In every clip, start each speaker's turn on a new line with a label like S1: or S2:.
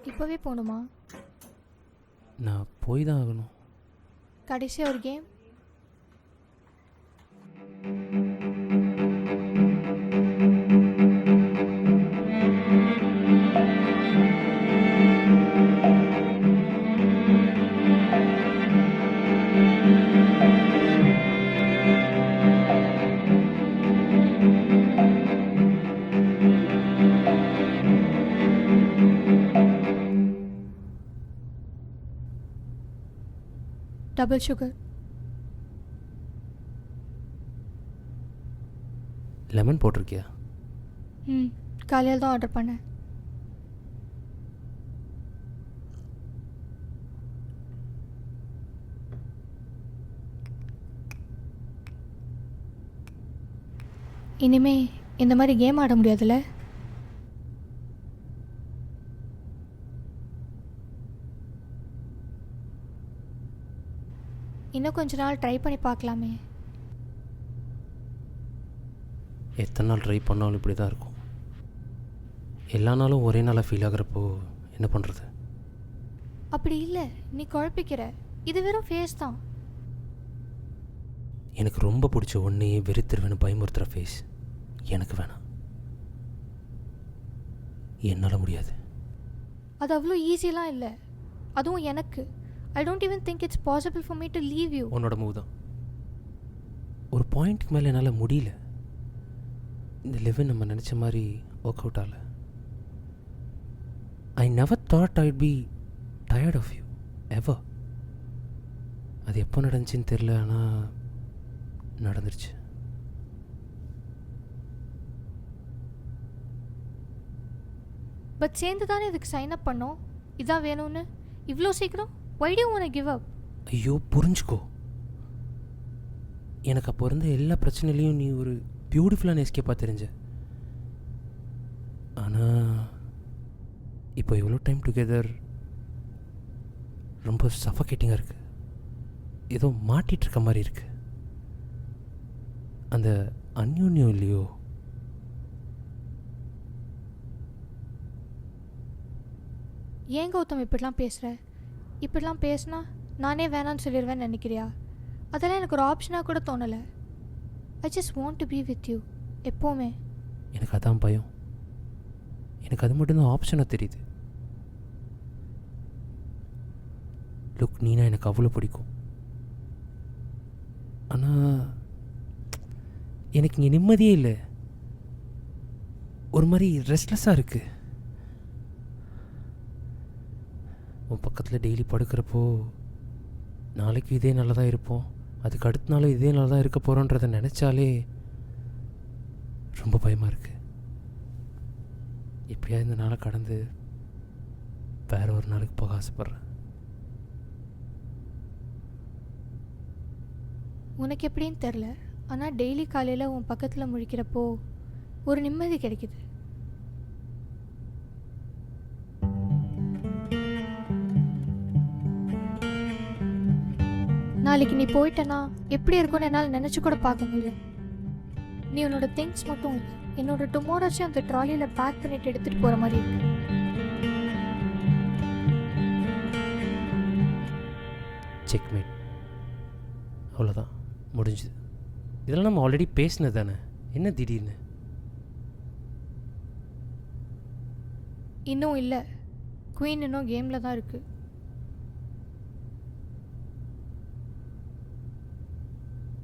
S1: இப்போவே போகணுமா?
S2: நான் போய் தான் ஆகணும்.
S1: கடைசியாக ஒரு கேம். Double sugar.
S2: லெமன் போட்டிருக்கியா?
S1: காலையில் தான் ஆர்டர் பண்ணேன். இனிமே இந்த மாதிரி கேம் ஆட முடியாதுல்ல? இன்னும் கொஞ்ச நாள் ட்ரை பண்ணி பார்க்கலாமே.
S2: எத்தனை நாள் ட்ரை பண்ணாலும் இப்படி தான் இருக்கும். எல்லா நாளும் ஒரே நாளாக ஃபீல் ஆகிறப்போ என்ன பண்ணுறது?
S1: அப்படி இல்லை, நீ குழப்பிக்கிற. இது வெறும் ஃபேஸ் தான்.
S2: எனக்கு ரொம்ப பிடிச்ச ஒன்றையே வெறுத்துருவேன்னு பயமுறுத்துகிற ஃபேஸ் எனக்கு வேணாம். என்னால் முடியாது.
S1: அது அவ்வளோ ஈஸியெலாம் இல்லை. அதுவும் எனக்கு. I don't even think it's possible for me to leave you.
S2: உன்னோட மூவ் தான். ஒரு பாயிண்ட்டுக்கு மேலே என்னால் முடியல. இந்த லிவ் நம்ம நினச்ச மாதிரி ஒர்க் அவுட் ஆகல. I never thought I'd be tired of you ever. அது எப்போ நடந்துச்சுன்னு தெரில, ஆனால் நடந்துருச்சு.
S1: பட் சேர்ந்து தானே இதுக்கு சைன் அப் பண்ணோம். இதான் வேணும்னு. இவ்வளோ சீக்கிரம்? Why do you want to give up?
S2: ஐயோ புரிஞ்சுக்கோ. எனக்கு அப்போ இருந்த எல்லா பிரச்சனையிலையும் நீ ஒரு பியூட்டிஃபுல்லான எஸ்கேப்பாக தெரிஞ்ச. ஆனால் இப்போ எவ்வளோ டைம் டுகெதர் ரொம்ப சஃபகேட்டிங்காக இருக்குது. ஏதோ மாட்டிகிட்ருக்க மாதிரி இருக்குது. அந்த அந்யோன்யம் இல்லையோ?
S1: ஏன் கௌதம் இப்படிலாம் பேசுகிற? இப்படிலாம் பேசினா நானே வேணான்னு சொல்லிடுவேன்னு நினைக்கிறியா? அதெல்லாம் எனக்கு ஒரு ஆப்ஷனாக கூட தோணலை. I just want to be with you எப்போவுமே.
S2: எனக்கு அதான் பயம். எனக்கு அது மட்டும்தான் ஆப்ஷனாக தெரியுது. லுக், நீனா எனக்கு அவ்வளோ பிடிக்கும். ஆனால் எனக்கு இங்கே நிம்மதியே இல்லை. ஒரு மாதிரி ரெஸ்ட்லெஸ்ஸாக இருக்குது. உன் பக்கத்தில் டெய்லி படுக்கிறப்போ நாளைக்கு இதே நல்லா தான் இருப்போம், அதுக்கு அடுத்த நாளும் இதே நல்லா தான் இருக்க போகிறோன்றதை நினச்சாலே ரொம்ப பயமாக இருக்குது. எப்படியா இந்த நாளை கடந்து வேற ஒரு நாளுக்கு போக ஆசைப்பட்றேன்.
S1: உனக்கு எப்படின்னு தெரில, ஆனால் டெய்லி காலையில் உன் பக்கத்தில் முழிக்கிறப்போ ஒரு நிம்மதி கிடைக்குது. நாளைக்கு நீ போயிட்டனா எப்படி இருக்கும்னு என்னால் நினச்சி கூட பார்க்க முடியும். நீ உன்னோட திங்ஸ் மட்டும் இல்லை, என்னோட டுமாரோஸையும் அந்த ட்ராலியில் பேக் பண்ணிட்டு எடுத்துகிட்டு போகிற மாதிரி இருக்கு.
S2: செக்மேட். அவ்வளோதான், முடிஞ்சுது. இதெல்லாம் நம்ம ஆல்ரெடி பேசினது தானே, என்ன திடீர்னு?
S1: இன்னும் இல்லை, குயின் இன்னும் கேமில் தான் இருக்குது.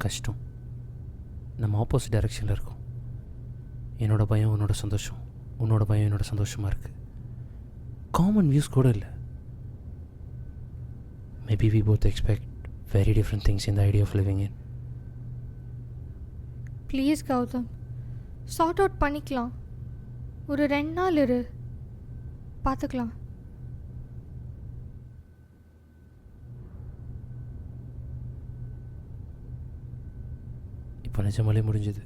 S2: கஷ்டம், நம்ம ஆப்போசிட் டைரெக்ஷனில் இருக்கோம். என்னோடய பயம் உன்னோட சந்தோஷம், உன்னோட பயம் என்னோட சந்தோஷமாக இருக்குது. காமன் வியூஸ் கூட இல்லை. Maybe we both expect very different things in the idea of living in.
S1: Please Gautam, sort out பண்ணிக்கலாம். ஒரு 2 நாள் இரு, பார்த்துக்கலாம்.
S2: இப்போ நிஜமாலே முடிஞ்சது.